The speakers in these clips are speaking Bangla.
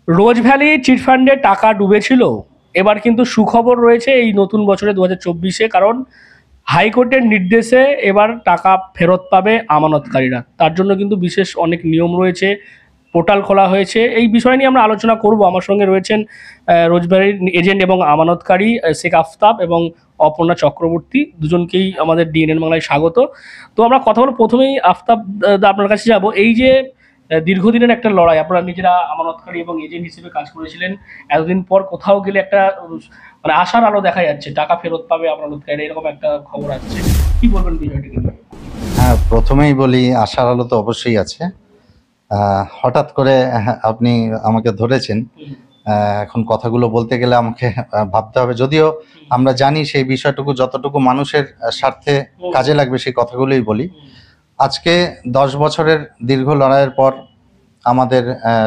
রোজ ভ্যালি চিটফান্ডে টাকা ডুবেছিল। এবার কিন্তু সুখবর রয়েছে এই নতুন বছরে 2024-এ, কারণ হাইকোর্টের নির্দেশে এবার টাকা ফেরত পাবে আমানতকারীরা। তার জন্য কিন্তু বিশেষ অনেক নিয়ম রয়েছে, পোর্টাল খোলা হয়েছে। এই বিষয় নিয়ে আমরা আলোচনা করব। আমার সঙ্গে রয়েছেন রোজ ভ্যালির এজেন্ট এবং আমানতকারী শেখ আফতাব এবং অপর্ণা চক্রবর্তী, দুজনকেই আমাদের ডিএনএন বাংলায় স্বাগত। তো আমরা কথা বলব, প্রথমেই আফতাব আপনার কাছে যাব। এই যে দীর্ঘদিনের একটা লড়াই, আপনারা নিজেরা আমানতকারী এবং এজেন্ট হিসেবে কাজ করেছিলেন, এতদিন পর কোথাও গেলে একটা মানে আশার আলো দেখা যাচ্ছে, টাকা ফেরত পাবে আমানতকারী, এরকম একটা খবর আসছে। কি বলবেন বিষয়টাকে নিয়ে? হ্যাঁ, প্রথমেই বলি আশার আলো তো অবশ্যই আছে। হঠাৎ করে আপনি আমাকে ধরেছেন। এখন কথাগুলো বলতে গেলে আমাকে ভাবতে হবে, যদিও আমরা জানি সেই বিষয়টুকু যতটুকু মানুষের স্বার্থে কাজে লাগবে সেই কথাগুলোই বলি। আজকে 10 বছরের দীর্ঘ লড়াইয়ের পর আমাদের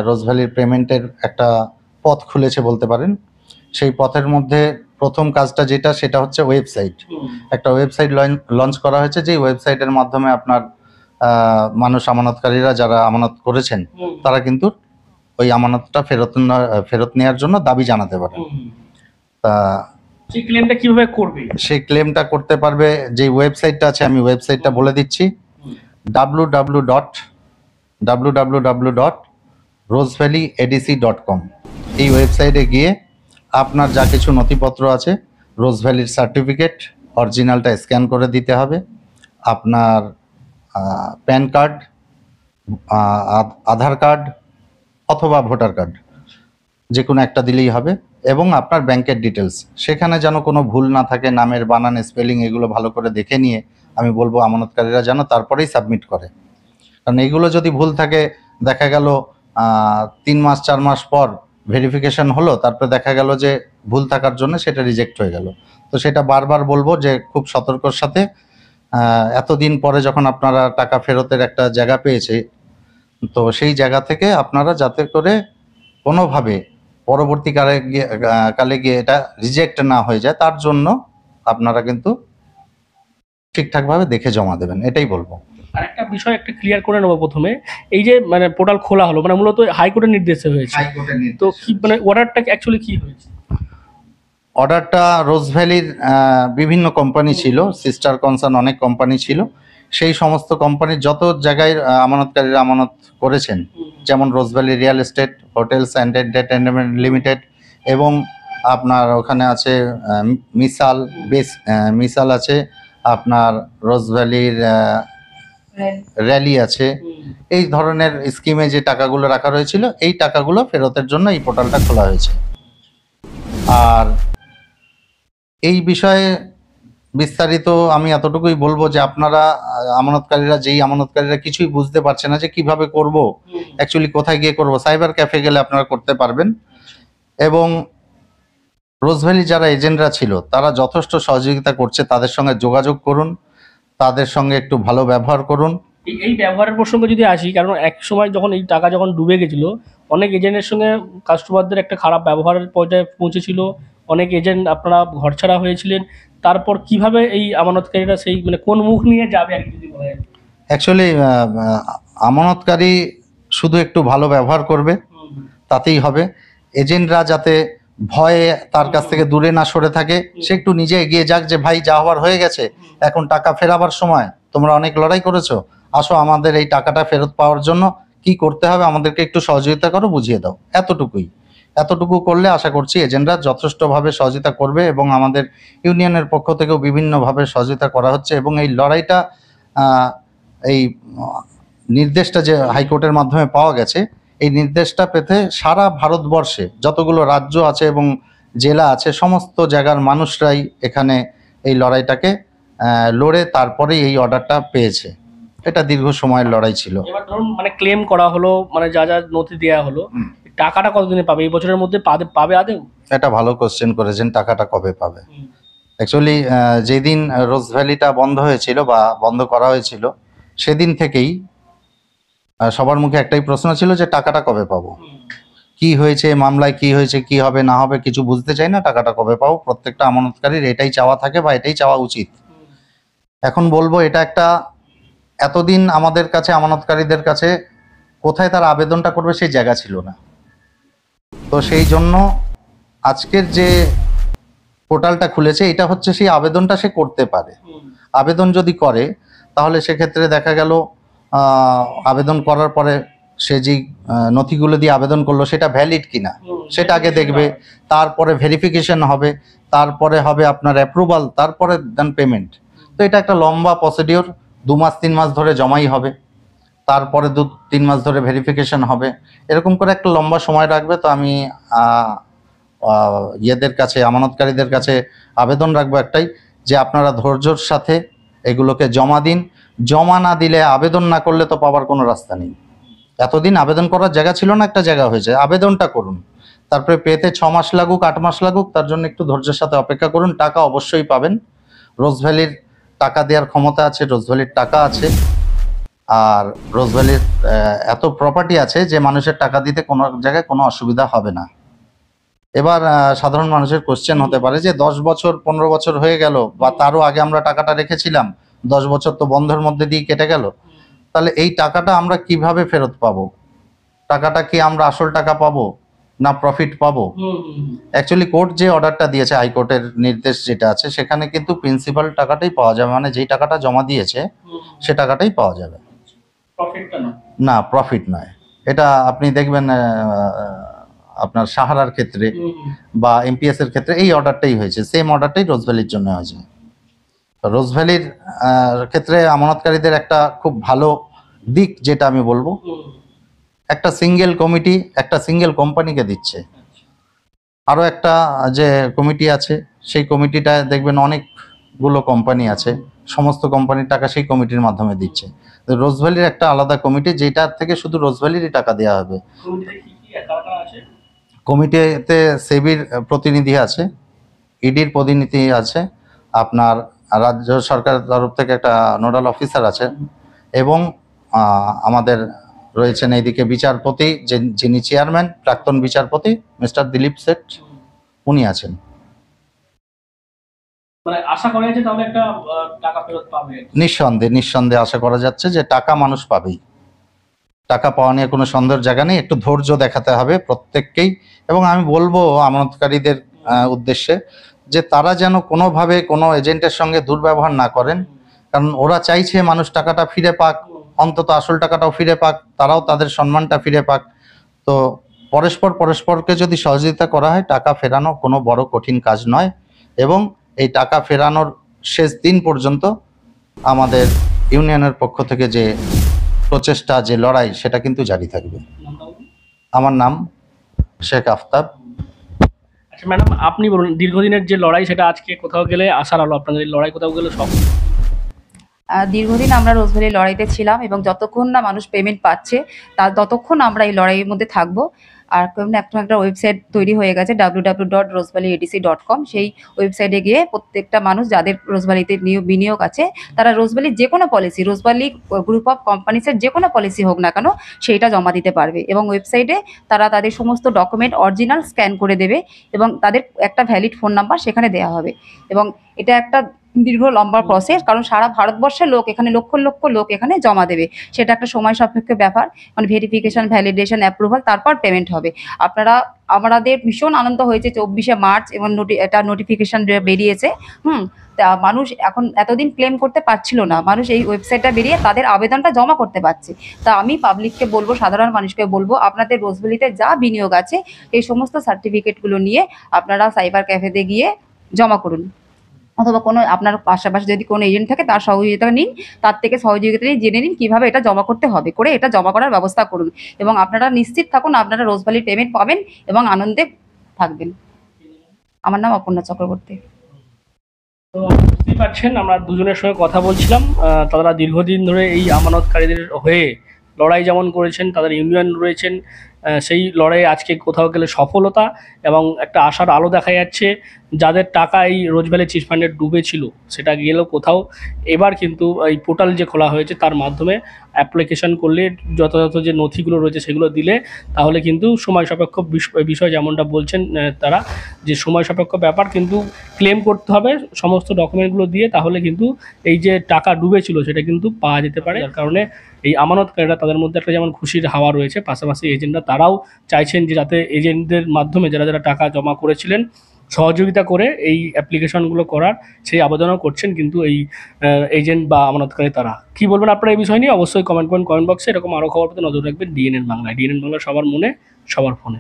রোজ ভ্যালির পেমেন্টের একটা পথ খুলেছে বলতে পারেন। সেই পথের মধ্যে প্রথম কাজটা যেটা, সেটা হচ্ছে ওয়েবসাইট। একটা ওয়েবসাইট লঞ্চ করা হয়েছে, যে ওয়েবসাইটের মাধ্যমে আপনার মানুষ, আমানতকারীরা যারা আমানত করেছেন, তারা কিন্তু ওই আমানতটা ফেরত নেওয়ার জন্য দাবি জানাতে পারেন। তা সেই ক্লেমটা কিভাবে করবে? সেই ক্লেমটা করতে পারবে যে ওয়েবসাইটটা আছে, আমি ওয়েবসাইটটা বলে দিচ্ছি, www.rosevalleyadc.com। এই ওয়েবসাইটে গিয়ে আপনার যা কিছু নথিপত্র আছে, রোজ ভ্যালির সার্টিফিকেট অরিজিনালটা স্ক্যান করে দিতে হবে, আপনার প্যান কার্ড, আধার কার্ড অথবা ভোটার কার্ড, যে কোনো একটা দিলেই হবে, এবং আপনার ব্যাংকের ডিটেলস। সেখানে যেন কোনো ভুল না থাকে, নামের বানান, স্পেলিং, এগুলো ভালো করে দেখে নিয়ে আমি বলবো আমানতকারীরা যেন তারপরেই সাবমিট করে। কারণ এগুলো যদি ভুল থাকে, দেখা গেল 3 মাস 4 মাস পর ভেরিফিকেশন হলো, তারপরে দেখা গেল যে ভুল থাকার জন্য সেটা রিজেক্ট হয়ে গেল। তো সেটা বারবার বলবো যে খুব সতর্কর সাথে, এতদিন পরে যখন আপনারা টাকা ফেরতের একটা জায়গা পেয়েছে, তো সেই জায়গা থেকে আপনারা যাতে করে কোনোভাবে কালে গিয়ে এটা রিজেক্ট না হয়ে যায়, তার জন্য আপনারা কিন্তু ঠিকঠাকভাবে দেখে জমা দেবেন, এটাই বলবো। আরেকটা বিষয় একটা ক্লিয়ার করে নেবো প্রথমে। এই যে মানে পোর্টাল খোলা হলো, মানে মূলত হাইকোর্টের নির্দেশে হয়েছে। তো কি মানে অর্ডারটা অ্যাকচুয়ালি কি হয়েছে? অর্ডারটা রোজ ভ্যালির বিভিন্ন কোম্পানি ছিল, সিস্টার কনসার্ন অনেক কোম্পানি ছিল। সেই সমস্ত কোম্পানির যত জায়গায় আমানতকারীরা আমানত করেছেন, যেমন Rose Valley real estate, hotels and entertainment limited, এবং আপনার ওখানে আছে মিসাল আছে, আপনার রোজ ভ্যালির র্যালি আছে। এই ধরনের স্কিমে যে টাকাগুলো রাখা রয়েছিল, এই টাকাগুলো ফেরতের জন্য এই পোর্টালটা খোলা হয়েছে। আর এই বিষয়ে বিস্তারিত আমি এতটুকুই বলবো যে আপনারা আমানতকারীরা কিছুই বুঝতে পারছে না যে কিভাবে করব, অ্যাকচুয়ালি কোথায় গিয়ে করব। সাইবার ক্যাফে গেলে আপনারা করতে পারবেন, এবং রোজ ভ্যালি যারা এজেন্টরা ছিল তারা যথেষ্ট সহযোগিতা করছে, তাদের সঙ্গে যোগাযোগ করুন, তাদের সঙ্গে একটু ভালো ব্যবহার করুন। এই ব্যবহারের প্রসঙ্গে যদি আসি, কারণ এক সময় যখন এই টাকা যখন ডুবে গেছিল, অনেক এজেন্টের সঙ্গে কাস্টমারদের একটা খারাপ ব্যবহারের পর্যায়ে পৌঁছেছিল, অনেক এজেন্ট আপনারা ঘরছাড়া হয়েছিলেন। তারপর কিভাবে এই আমানতকারীরা সেই মানে কোন মুখ নিয়ে যাবে আর কি যদি বলা যায়? অ্যাকচুয়ালি আমানতকারী শুধু একটু ভালো ব্যবহার করবে, তাতেই হবে। এজেন্টরা যাতে ভয়ে তার কাছ থেকে দূরে না সরে থাকে, সে একটু নিজে এগিয়ে যাক, যে ভাই যা হওয়ার হয়ে গেছে, এখন টাকা ফেরাবার সময়, তোমরা অনেক লড়াই করেছো, আসো আমাদের এই টাকাটা ফেরত পাওয়ার জন্য কি করতে হবে আমাদেরকে একটু সহযোগিতা করো, বুঝিয়ে দাও। এতটুকু করলে আশা করছি এজেন্টরা যথেষ্টভাবে সহযোগিতা করবে, এবং আমাদের ইউনিয়নের পক্ষ থেকেও বিভিন্নভাবে সহযোগিতা করা হচ্ছে। এবং এই লড়াইটা, এই নির্দেশটা যে হাইকোর্টের মাধ্যমে পাওয়া গেছে, এই নির্দেশটা পেতে সারা ভারতবর্ষে যতগুলো রাজ্য আছে এবং জেলা আছে, সমস্ত জায়গার মানুষরাই এখানে এই লড়াইটাকে লড়ে তারপরেই এই অর্ডারটা পেয়েছে। এটা দীর্ঘ সময়ের লড়াই ছিল। এবার ধরুন মানে ক্লেম করা হলো, মানে যা যা নথি দেওয়া হলো, টাকাটা কতদিনে পাবে? এই বছরের মধ্যে পাবে আদেও? এটা ভালো কোশ্চেন করেছেন, টাকাটা কবে পাবে। অ্যাকচুয়ালি যেদিন রোজ ভ্যালিটা বন্ধ হয়েছিল বা বন্ধ করা হয়েছিল, সেদিন থেকেই সবার মুখে একটাই প্রশ্ন ছিল যে টাকাটা কবে পাবো, কি হয়েছে মামলায়, কি হয়েছে, কি হবে না হবে কিছু বুঝতে চাই না, টাকাটা কবে পাবো। প্রত্যেকটা আমানতকারীর এটাই চাওয়া থাকে বা এটাই চাওয়া উচিত। এখন বলবো, এটা একটা এতদিন আমাদের কাছে, আমানতকারীদের কাছে কোথায় তার আবেদনটা করবে সেই জায়গা ছিল না। তো সেই জন্য আজকের যে পোর্টালটা খুলেছে এটা হচ্ছে সেই আবেদনটা সে করতে পারে। আবেদন যদি করে তাহলে সেক্ষেত্রে দেখা গেল আবেদন করার পরে সে যে নথিগুলো দিয়ে আবেদন করলো সেটা ভ্যালিড কিনা সেটা আগে দেখবে, তারপরে ভেরিফিকেশন হবে, তারপরে হবে আপনার অ্যাপ্রুভাল, তারপরে দেন পেমেন্ট। তো এটা একটা লম্বা প্রসিডিওর, 2 মাস 3 মাস ধরে জমাই হবে, তারপরে 2-3 মাস ধরে ভেরিফিকেশন হবে, এরকম করে একটা লম্বা সময় রাখবে। তো আমি ইয়েদের কাছে, আমানতকারীদের কাছে আবেদন রাখবো একটাই, যে আপনারা ধৈর্যর সাথে এগুলোকে জমা দিন। জমা না দিলে, আবেদন না করলে তো পাওয়ার কোনো রাস্তা নেই। এতদিন আবেদন করার জায়গা ছিল না, একটা জায়গা হয়েছে, আবেদনটা করুন। তারপরে পেতে 6 মাস লাগুক 8 মাস লাগুক, তার জন্য একটু ধৈর্যের সাথে অপেক্ষা করুন। টাকা অবশ্যই পাবেন। রোজভ্যালির টাকা দেওয়ার ক্ষমতা আছে, রোজভ্যালির টাকা আছে, আর রোজভ্যালির এত প্রপার্টি আছে যে মানুষের টাকা দিতে কোনো জায়গায় কোনো অসুবিধা হবে না। এবার সাধারণ মানুষের কোশ্চেন হতে পারে যে 10 বছর 15 বছর হয়ে গেল, বা তারও আগে আমরা টাকাটা রেখেছিলাম, 10 বছর তো বন্ধের মধ্যে দিয়ে কেটে গেল, তাহলে এই টাকাটা আমরা কিভাবে ফেরত পাবো? টাকাটা কি আমরা আসল টাকা পাবো না প্রফিট পাবো? অ্যাকচুয়ালি কোর্ট যে অর্ডারটা দিয়েছে, হাইকোর্টের নির্দেশ যেটা আছে, সেখানে কিন্তু প্রিন্সিপাল টাকাটাই পাওয়া যাবে, মানে যেই টাকাটা জমা দিয়েছে সে টাকাটাই পাওয়া যাবে, না প্রফিট নয়। এটা আপনি দেখবেন আপনার সাহারার ক্ষেত্রে বা এমপিএস এর ক্ষেত্রে এই অর্ডারটাই হয়েছে, সেম অর্ডারটাই রোজভ্যালির জন্য হয়েছে। রোজভ্যালির ক্ষেত্রে আমানতকারীদের একটা খুব ভালো দিক যেটা আমি বলবো, একটা সিঙ্গেল কমিটি একটা সিঙ্গেল কোম্পানিকে দিচ্ছে। আরও একটা যে কমিটি আছে, সেই কমিটিটা দেখবেন অনেকগুলো কোম্পানি আছে, সমস্ত কোম্পানির টাকা সেই কমিটির মাধ্যমে দিচ্ছে। রোজভ্যালির একটা আলাদা কমিটি, যেটার থেকে শুধু রোজভ্যালিরই টাকা দেওয়া হবে। কমিটিতে সেবির প্রতিনিধি আছে, ইডির প্রতিনিধি আছে, আপনার রাজ্য সরকারের তরফ থেকে একটা নোডাল অফিসার আছে, এবং আমাদের রয়েছেন এইদিকে বিচারপতি, যিনি চেয়ারম্যান, প্রাক্তন বিচারপতি মিস্টার দিলীপ সেঠ, উনি আছেন। মানে আশা করা যাচ্ছে তাহলে একটা টাকা ফেরত পাবে। নিঃসন্দেহে আশা করা যাচ্ছে যে টাকা মানুষ পাবেই। টাকা পাওয়া নিয়ে কোনো সন্দেহের জায়গা নেই। একটু ধৈর্য দেখাতে হবে প্রত্যেককেই। এবং আমি বলবো আমানতকারীদের উদ্দেশ্যে যে তারা যেন কোনোভাবে কোনো এজেন্টের সঙ্গে দুর্ব্যবহার না করেন, কারণ ওরা চাইছে মানুষ টাকাটা ফিরে পাক, অন্তত আসল টাকাটাও ফিরে পাক, তারাও তাদের সম্মানটা ফিরে পাক। তো পরস্পরকে যদি সহযোগিতা করা হয়, টাকা ফেরানো কোনো বড় কঠিন কাজ নয়। এবং এই টাকা ফেরানোর শেষ দিন পর্যন্ত আমাদের ইউনিয়নের পক্ষ থেকে যে প্রচেষ্টা, যে লড়াই, সেটা কিন্তু জারি থাকবে। আমার নাম শেখ আফতাব। আচ্ছা ম্যাডাম, আপনি বলুন, দীর্ঘদিনের যে লড়াই সেটা আজকে কোথাও গেলে আশার আলো, আপনাদের এই লড়াই কোথাও গেলে সব দীর্ঘদিন আমরা রোজভ্যালি লড়াইতে ছিলাম, এবং যতক্ষণ না মানুষ পেমেন্ট পাচ্ছে ততক্ষণ আমরা এই লড়াইয়ের মধ্যে থাকবো। আর একটা ওয়েবসাইট তৈরি হয়ে গেছে www.rosevalleyadc.com। সেই ওয়েবসাইটে গিয়ে প্রত্যেকটা মানুষ যাদের রোজভ্যালিতে বিনিয়োগ আছে, তারা রোজভ্যালির যে কোনো পলিসি, রোজভ্যালি গ্রুপ অফ কোম্পানিসের যে কোনো পলিসি হোক না কেন, সেইটা জমা দিতে পারবে। এবং ওয়েবসাইটে তারা তাদের সমস্ত ডকুমেন্ট অরিজিনাল স্ক্যান করে দেবে, এবং তাদের একটা ভ্যালিড ফোন নাম্বার সেখানে দেওয়া হবে। এবং এটা একটা দীর্ঘ লম্বা প্রসেস, কারণ সারা ভারতবর্ষের লোক এখানে, লক্ষ লক্ষ লোক এখানে জমা দেবে। সেটা একটা সময় সাপেক্ষ ব্যাপার, মানে ভেরিফিকেশন, ভ্যালিডেশন, অ্যাপ্রুভাল, তারপর পেমেন্ট হবে। আমাদের ভীষণ আনন্দ হয়েছে 24শে মার্চ, এবং এটা নোটিফিকেশন বেরিয়েছে। তা মানুষ এখন এতদিন ক্লেম করতে পারছিল না, মানুষ এই ওয়েবসাইটটা বেরিয়ে তাদের আবেদনটা জমা করতে পারছে। তা আমি পাবলিককে বলবো, সাধারণ মানুষকে বলবো, আপনাদের রোজভ্যালিতে যা বিনিয়োগ আছে এই সমস্ত সার্টিফিকেটগুলো নিয়ে আপনারা সাইবার ক্যাফেতে গিয়ে জমা করুন, অথবা কোনো আপনার পাশাপাশি যদি কোনো এজেন্ট থাকে তার সহযোগিতা নিন, তার থেকে সহযোগিতা নিয়ে জেনে নিন কীভাবে এটা জমা করতে হবে, করে এটা জমা করার ব্যবস্থা করুন। এবং আপনারা নিশ্চিত থাকুন আপনারা রোজভ্যালির পেমেন্ট পাবেন এবং আনন্দে থাকবেন। আমার নাম অপর্ণা চক্রবর্তী। তো বুঝতেই পারছেন, আমরা দুজনের সঙ্গে কথা বলছিলাম। তারা দীর্ঘদিন ধরে এই আমানতকারীদের হয়ে লড়াই যেমন করেছেন, তাদের ইউনিয়ন রয়েছেন, সেই লড়াইয়ে আজকে কোথাও গেলে সফলতা এবং একটা আশার আলো দেখা যাচ্ছে। যাদের টাকা এই রোজ ভ্যালি চিট ফান্ডে ডুবেছিল সেটা গেলেও কোথাও, এবার কিন্তু এই পোর্টাল যে খোলা হয়েছে তার মাধ্যমে অ্যাপ্লিকেশন করলে যথাযথ যে নথিগুলো রয়েছে সেগুলো দিলে তাহলে কিন্তু সময় সাপেক্ষ বিষয় যেমনটা বলছেন তারা, যে সময় সাপেক্ষ ব্যাপার, কিন্তু ক্লেম করতে হবে সমস্ত ডকুমেন্টগুলো দিয়ে, তাহলে কিন্তু এই যে টাকা ডুবেছিল সেটা কিন্তু পাওয়া যেতে পারে। যার কারণে এই আমানতকারীরা তাদের মধ্যে একটা যেমন খুশির হাওয়া রয়েছে, পাশাপাশি এজেন্টরা তারাও চাইছেন যে যাতে এজেন্টদের মাধ্যমে যারা যারা টাকা জমা করেছিলেন সহযোগিতা করে এই অ্যাপ্লিকেশনগুলো করার সেই আবেদনও করছেন কিন্তু এই এজেন্ট বা আমানতকারী তারা। কি বলবেন আপনারা এই বিষয় নিয়ে? অবশ্যই কমেন্ট করুন কমেন্ট বক্সে। এরকম আরও খবর পেতে নজর রাখবেন ডিএনএন বাংলায়। ডিএনএন বাংলা সবার মনে, সবার ফোনে।